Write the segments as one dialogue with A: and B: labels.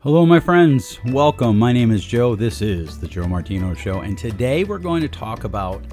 A: Hello, my friends. Welcome. My name is Joe. This is the Joe Martino Show. And today we're going to talk about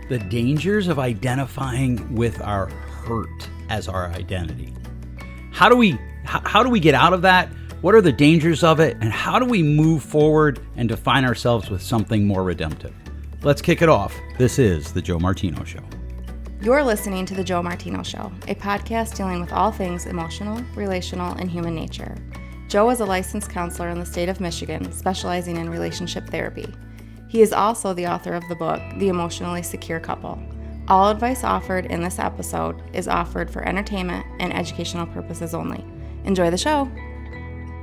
A: the dangers of identifying with our hurt as our identity. How do we get out of that? What are the dangers of it? And how do we move forward and define ourselves with something more redemptive? Let's kick it off. This is the Joe Martino Show.
B: You're listening to the Joe Martino Show, a podcast dealing with all things emotional, relational, and human nature. Joe is a licensed counselor in the state of Michigan, specializing in relationship therapy. He is also the author of the book, The Emotionally Secure Couple. All advice offered in this episode is offered for entertainment and educational purposes only. Enjoy the show.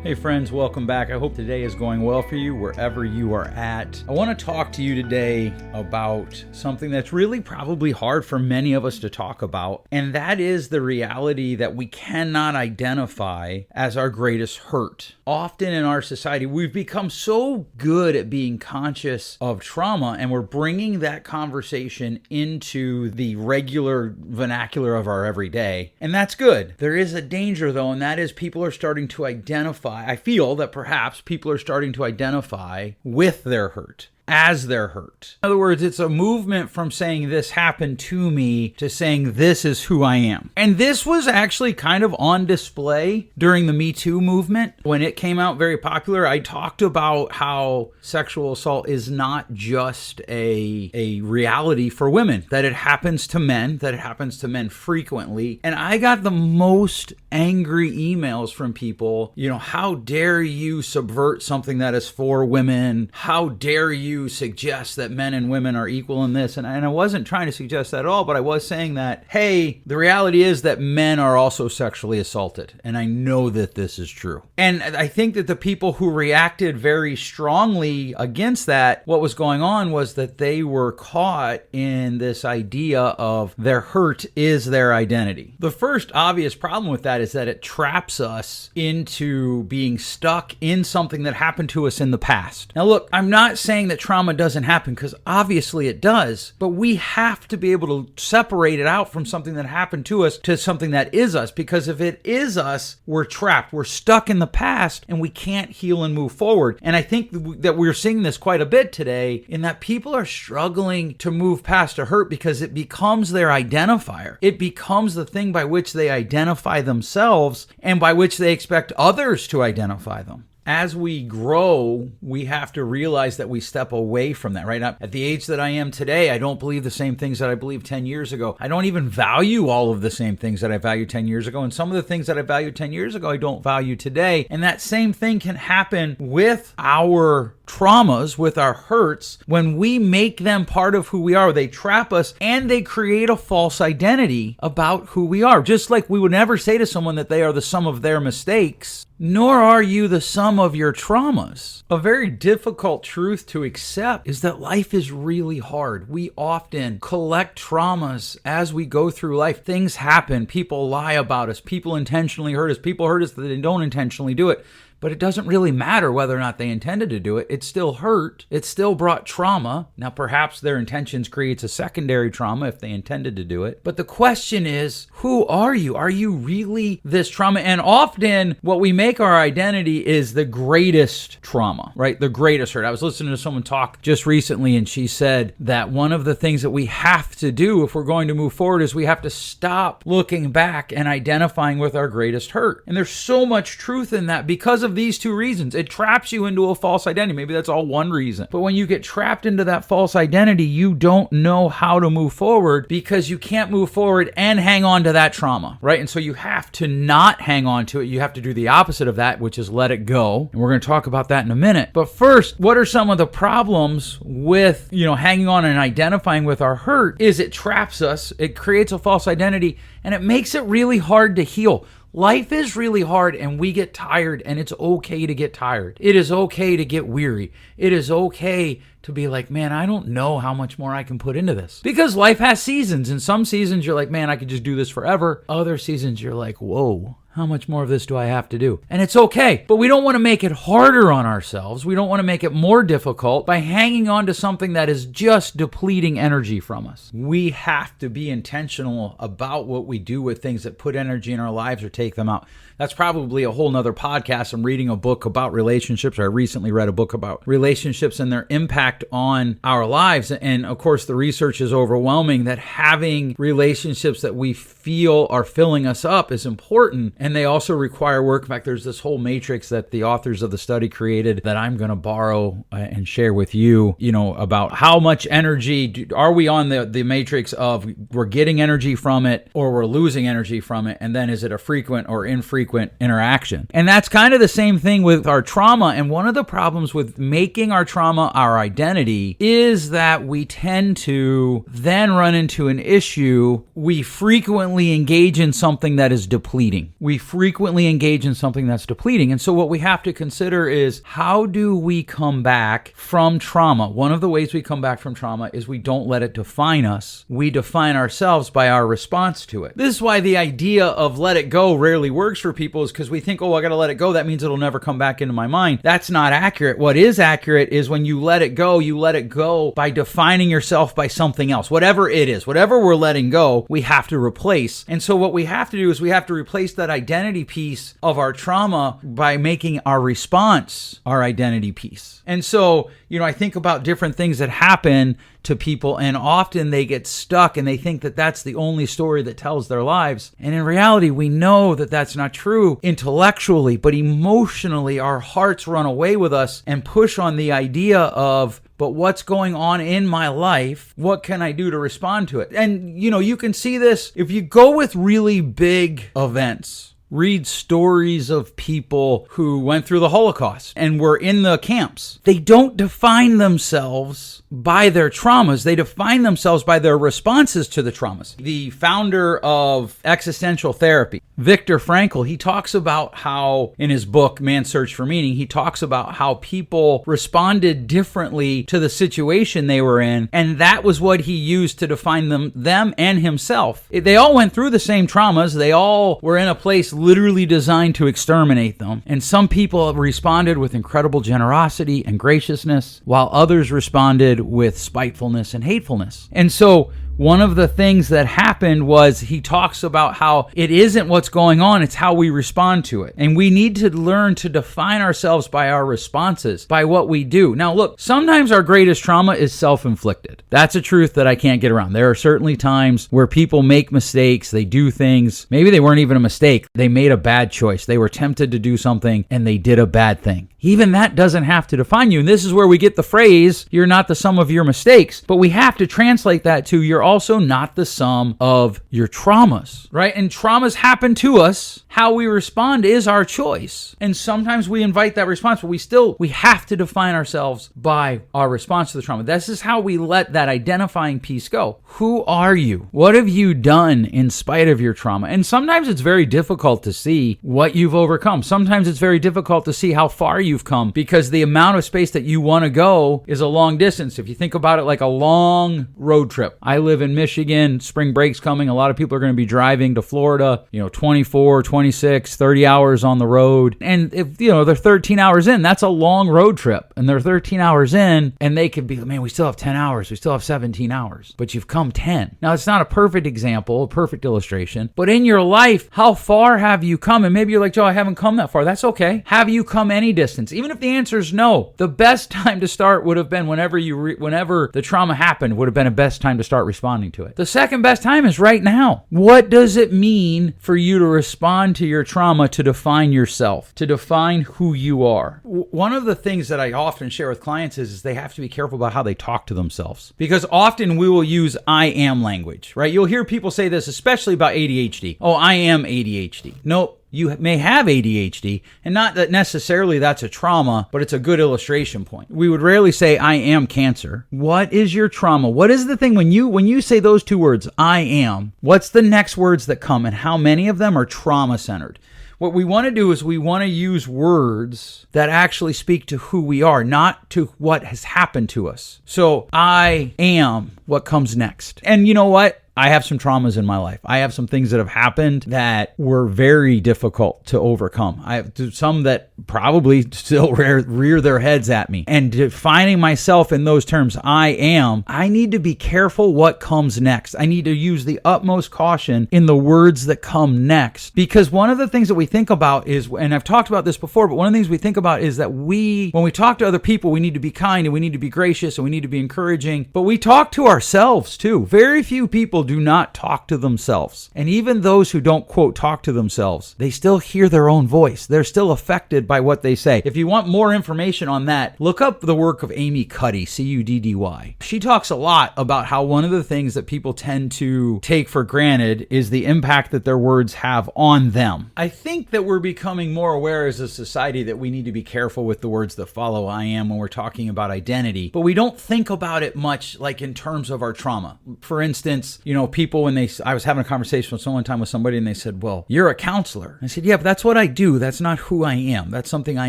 A: Hey friends, welcome back. I hope today is going well for you wherever you are at. I want to talk to you today about something that's really probably hard for many of us to talk about, and that is the reality that we cannot identify as our greatest hurt. Often in our society, we've become so good at being conscious of trauma, and we're bringing that conversation into the regular vernacular of our everyday, and that's good. There is a danger though, and that is people are starting to identify. I feel that perhaps people are starting to identify with their hurt, as their hurt. In other words, it's a movement from saying this happened to me to saying this is who I am. And this was actually kind of on display during the Me Too movement. When it came out very popular, I talked about how sexual assault is not just a reality for women, that it happens to men, that it happens to men frequently. And I got the most angry emails from people, how dare you subvert something that is for women? How dare you suggest that men and women are equal in this? And I wasn't trying to suggest that at all, but I was saying that, hey, the reality is that men are also sexually assaulted. And I know that this is true. And I think that the people who reacted very strongly against that, what was going on was that they were caught in this idea of their hurt is their identity. The first obvious problem with that is that it traps us into being stuck in something that happened to us in the past. Now look, I'm not saying that trauma doesn't happen, because obviously it does, but we have to be able to separate it out from something that happened to us to something that is us, because if it is us, we're trapped, we're stuck in the past, and we can't heal and move forward. And I think that we're seeing this quite a bit today, in that people are struggling to move past a hurt because it becomes their identifier. It becomes the thing by which they identify themselves and by which they expect others to identify them. As we grow, we have to realize that we step away from that, right? At the age that I am today, I don't believe the same things that I believed 10 years ago. I don't even value all of the same things that I valued 10 years ago. And some of the things that I valued 10 years ago, I don't value today. And that same thing can happen with our traumas, with our hurts, when we make them part of who we are. They trap us and they create a false identity about who we are. Just like we would never say to someone that they are the sum of their mistakes, nor are you the sum of your traumas. A very difficult truth to accept is that life is really hard. We often collect traumas as we go through life. Things happen. People lie about us. People intentionally hurt us. People hurt us that they don't intentionally do it. But it doesn't really matter whether or not they intended to do it. It still hurt. It still brought trauma. Now, perhaps their intentions creates a secondary trauma if they intended to do it. But the question is, who are you? Are you really this trauma? And often what we make our identity is the greatest trauma, right? The greatest hurt. I was listening to someone talk just recently, and she said that one of the things that we have to do if we're going to move forward is we have to stop looking back and identifying with our greatest hurt. And there's so much truth in that because of these two reasons. It traps you into a false identity. Maybe that's all one reason. But when you get trapped into that false identity, you don't know how to move forward because you can't move forward and hang on to that trauma, right? And so you have to not hang on to it. You have to do the opposite of that, which is let it go. And we're going to talk about that in a minute. But first, what are some of the problems with, hanging on and identifying with our hurt? Is it traps us, it creates a false identity, and it makes it really hard to heal. Life is really hard and we get tired, and it's okay to get tired. It is okay to get weary. It is okay to be like, man, I don't know how much more I can put into this. Because life has seasons, and some seasons you're like, man, I could just do this forever. Other seasons you're like, whoa, how much more of this do I have to do? And it's okay, but we don't want to make it harder on ourselves. We don't want to make it more difficult by hanging on to something that is just depleting energy from us. We have to be intentional about what we do with things that put energy in our lives or take them out. That's probably a whole nother podcast. I'm reading a book about relationships, or I recently read a book about relationships and their impact on our lives. And of course, the research is overwhelming that having relationships that we feel are filling us up is important. And they also require work. In fact, there's this whole matrix that the authors of the study created that I'm going to borrow and share with you, about how much energy are we on the matrix of we're getting energy from it or we're losing energy from it. And then is it a frequent or infrequent interaction? And that's kind of the same thing with our trauma. And one of the problems with making our trauma our identity is that we tend to then run into an issue. We frequently engage in something that is depleting. And so what we have to consider is, how do we come back from trauma? One of the ways we come back from trauma is we don't let it define us. We define ourselves by our response to it. This is why the idea of let it go rarely works for people, is because we think, I got to let it go. That means it'll never come back into my mind. That's not accurate. What is accurate is when you let it go by defining yourself by something else. Whatever it is, whatever we're letting go, we have to replace. And so what we have to do is we have to replace that identity piece of our trauma by making our response our identity piece. And so, I think about different things that happen to people, and often they get stuck and they think that that's the only story that tells their lives. And in reality, we know that that's not true intellectually, but emotionally, our hearts run away with us and push on the idea of, but what's going on in my life? What can I do to respond to it? And, you can see this if you go with really big events. Read stories of people who went through the Holocaust and were in the camps. They don't define themselves by their traumas. They define themselves by their responses to the traumas. The founder of existential therapy, Viktor Frankl, he talks about how, in his book, Man's Search for Meaning, he talks about how people responded differently to the situation they were in, and that was what he used to define them and himself. They all went through the same traumas. They all were in a place literally designed to exterminate them. And some people responded with incredible generosity and graciousness, while others responded with spitefulness and hatefulness. And so one of the things that happened was he talks about how it isn't what's going on, it's how we respond to it. And we need to learn to define ourselves by our responses, by what we do. Now, look, sometimes our greatest trauma is self-inflicted. That's a truth that I can't get around. There are certainly times where people make mistakes, they do things, maybe they weren't even a mistake, they made a bad choice, they were tempted to do something, and they did a bad thing. Even that doesn't have to define you. And this is where we get the phrase, you're not the sum of your mistakes. But we have to translate that to, you're also not the sum of your traumas, right? And traumas happen to us. How we respond is our choice. And sometimes we invite that response, but we have to define ourselves by our response to the trauma. This is how we let that identifying piece go. Who are you? What have you done in spite of your trauma? And sometimes it's very difficult to see what you've overcome. Sometimes it's very difficult to see how far you've come, because the amount of space that you want to go is a long distance. If you think about it like a long road trip. I live in Michigan, spring break's coming. A lot of people are going to be driving to Florida, 24, 26, 30 hours on the road. And if, they're 13 hours in, that's a long road trip. And they're 13 hours in, and they could be, man, we still have 10 hours. We still have 17 hours, but you've come 10. Now, it's not a perfect example, a perfect illustration, but in your life, how far have you come? And maybe you're like, Joe, I haven't come that far. That's okay. Have you come any distance? Even if the answer is no, the best time to start would have been whenever the trauma happened, would have been a best time to start responding to it. The second best time is right now. What does it mean for you to respond to your trauma, to define yourself, to define who you are? One of the things that I often share with clients is they have to be careful about how they talk to themselves, because often we will use I am language, right? You'll hear people say this, especially about ADHD. Oh, I am ADHD. Nope. You may have ADHD, and not that necessarily that's a trauma, but it's a good illustration point. We would rarely say, I am cancer. What is your trauma? What is the thing when you say those two words, I am, what's the next words that come, and how many of them are trauma-centered? What we want to do is we want to use words that actually speak to who we are, not to what has happened to us. So I am what comes next. And you know what? I have some traumas in my life. I have some things that have happened that were very difficult to overcome. I have some that probably still rear their heads at me. And defining myself in those terms, I need to be careful what comes next. I need to use the utmost caution in the words that come next. Because one of the things that we think about is, and I've talked about this before, but one of the things we think about is that when we talk to other people, we need to be kind and we need to be gracious and we need to be encouraging. But we talk to ourselves too. Very few people do not talk to themselves. And even those who don't, quote, talk to themselves, they still hear their own voice. They're still affected by what they say. If you want more information on that, look up the work of Amy Cuddy, Cuddy. She talks a lot about how one of the things that people tend to take for granted is the impact that their words have on them. I think that we're becoming more aware as a society that we need to be careful with the words that follow I am when we're talking about identity, but we don't think about it much like in terms of our trauma. For instance, people I was having a conversation one time with somebody and they said, well, you're a counselor. I said, yeah, but that's what I do. That's not who I am. That's something I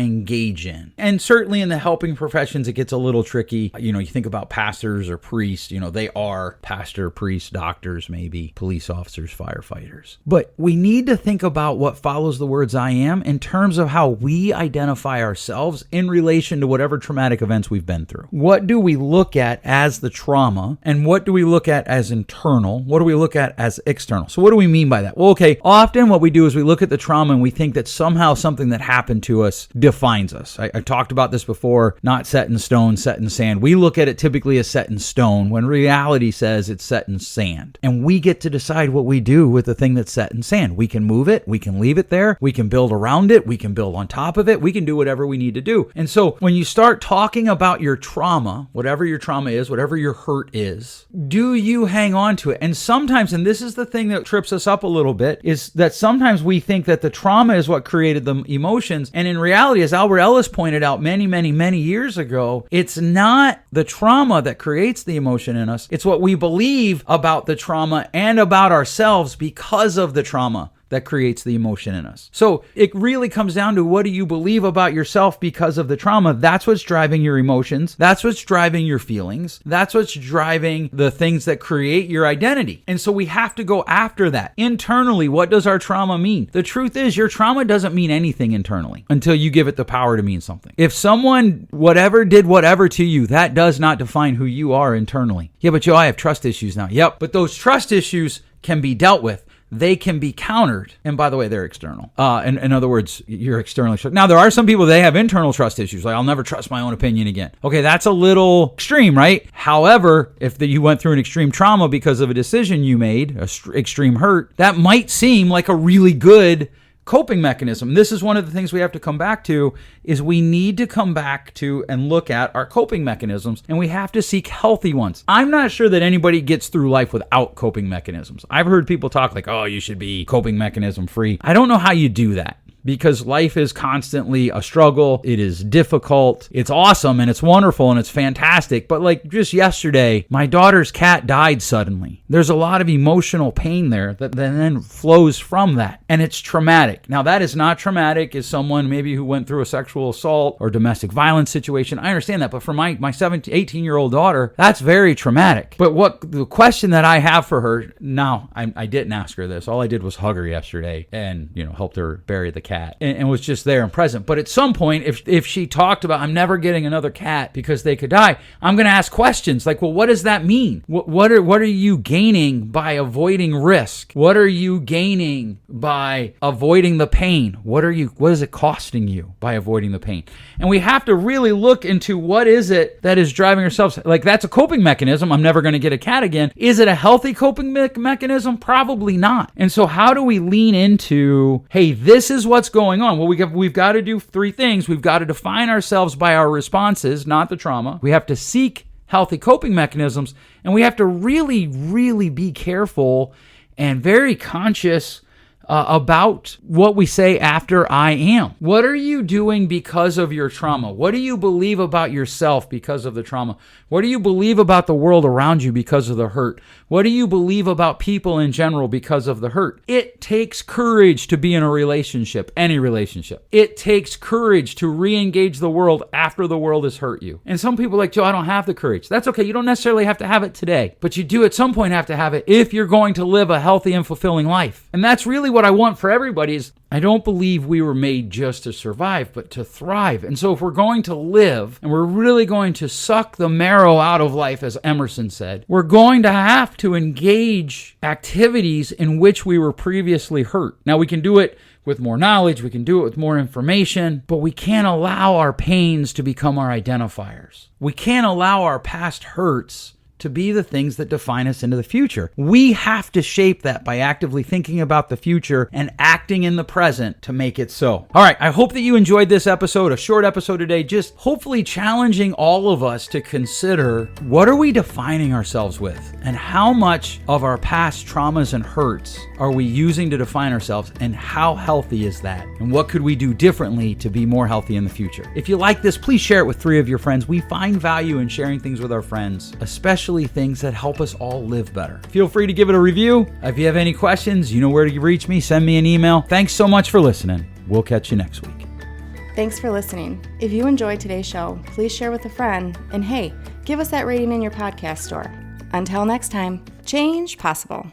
A: engage in. And certainly in the helping professions, it gets a little tricky. You think about pastors or priests, they are pastor, priest, doctors, maybe police officers, firefighters. But we need to think about what follows the words I am in terms of how we identify ourselves in relation to whatever traumatic events we've been through. What do we look at as the trauma and what do we look at as internal? What do we look at as external? So what do we mean by that? Well, okay, often what we do is we look at the trauma and we think that somehow something that happened to us defines us. I talked about this before, not set in stone, set in sand. We look at it typically as set in stone when reality says it's set in sand. And we get to decide what we do with the thing that's set in sand. We can move it, we can leave it there, we can build around it, we can build on top of it, we can do whatever we need to do. And so when you start talking about your trauma, whatever your trauma is, whatever your hurt is, do you hang on to it? And sometimes, and this is the thing that trips us up a little bit, is that sometimes we think that the trauma is what created the emotions. And in reality, as Albert Ellis pointed out many years ago, it's not the trauma that creates the emotion in us. It's what we believe about the trauma and about ourselves because of the trauma that creates the emotion in us. So it really comes down to, what do you believe about yourself because of the trauma? That's what's driving your emotions. That's what's driving your feelings. That's what's driving the things that create your identity. And so we have to go after that. Internally, what does our trauma mean? The truth is, your trauma doesn't mean anything internally until you give it the power to mean something. If someone did whatever to you, that does not define who you are internally. Yeah, but Joe, I have trust issues now. Yep, but those trust issues can be dealt with. They can be countered. And by the way, they're external. In other words, you're externally. Now, there are some people, they have internal trust issues. Like, I'll never trust my own opinion again. Okay, that's a little extreme, right? However, if you went through an extreme trauma because of a decision you made, extreme hurt, that might seem like a really good coping mechanism. This is one of the things we have to come back to, is we need to come back to and look at our coping mechanisms, and we have to seek healthy ones. I'm not sure that anybody gets through life without coping mechanisms. I've heard people talk like, oh, you should be coping mechanism free. I don't know how you do that, because life is constantly a struggle. It is difficult. It's awesome and it's wonderful and it's fantastic. But like just yesterday, my daughter's cat died suddenly. There's a lot of emotional pain there that then flows from that. And it's traumatic. Now, that is not traumatic as someone maybe who went through a sexual assault or domestic violence situation. I understand that. But for my 18-year-old daughter, that's very traumatic. But the question that I have for her, now, I didn't ask her this. All I did was hug her yesterday and, helped her bury the cat and was just there and present. But at some point, if she talked about, I'm never getting another cat because they could die, I'm going to ask questions like, well, what does that mean? What are you gaining by avoiding risk? What are you gaining by avoiding the pain? What is it costing you by avoiding the pain? And we have to really look into what is it that is driving ourselves. Like, that's a coping mechanism. I'm never going to get a cat again. Is it a healthy coping mechanism? Probably not. And so how do we lean into, hey, this is what's going on? Well, we've got to do three things. We've got to define ourselves by our responses, not the trauma. We have to seek healthy coping mechanisms, and we have to really, really be careful and very conscious about what we say after I am. What are you doing because of your trauma? What do you believe about yourself because of the trauma? What do you believe about the world around you because of the hurt? What do you believe about people in general because of the hurt? It takes courage to be in a relationship, any relationship. It takes courage to re-engage the world after the world has hurt you. And some people are like, Joe, I don't have the courage. That's okay. You don't necessarily have to have it today, but you do at some point have to have it if you're going to live a healthy and fulfilling life. And that's really what I want for everybody is I don't believe we were made just to survive, but to thrive. And so if we're going to live and we're really going to suck the marrow out of life, as Emerson said, we're going to have to engage activities in which we were previously hurt. Now, we can do it with more knowledge, we can do it with more information, but we can't allow our pains to become our identifiers. We can't allow our past hurts to be the things that define us into the future. We have to shape that by actively thinking about the future and acting in the present to make it so. All right, I hope that you enjoyed this episode, a short episode today, just hopefully challenging all of us to consider what are we defining ourselves with and how much of our past traumas and hurts are we using to define ourselves and how healthy is that? And what could we do differently to be more healthy in the future? If you like this, please share it with 3 of your friends. We find value in sharing things with our friends, especially things that help us all live better. Feel free to give it a review. If you have any questions, you know where to reach me. Send me an email. Thanks so much for listening. We'll catch you next week.
B: Thanks for listening. If you enjoyed today's show, please share with a friend. And hey, give us that rating in your podcast store. Until next time, change possible.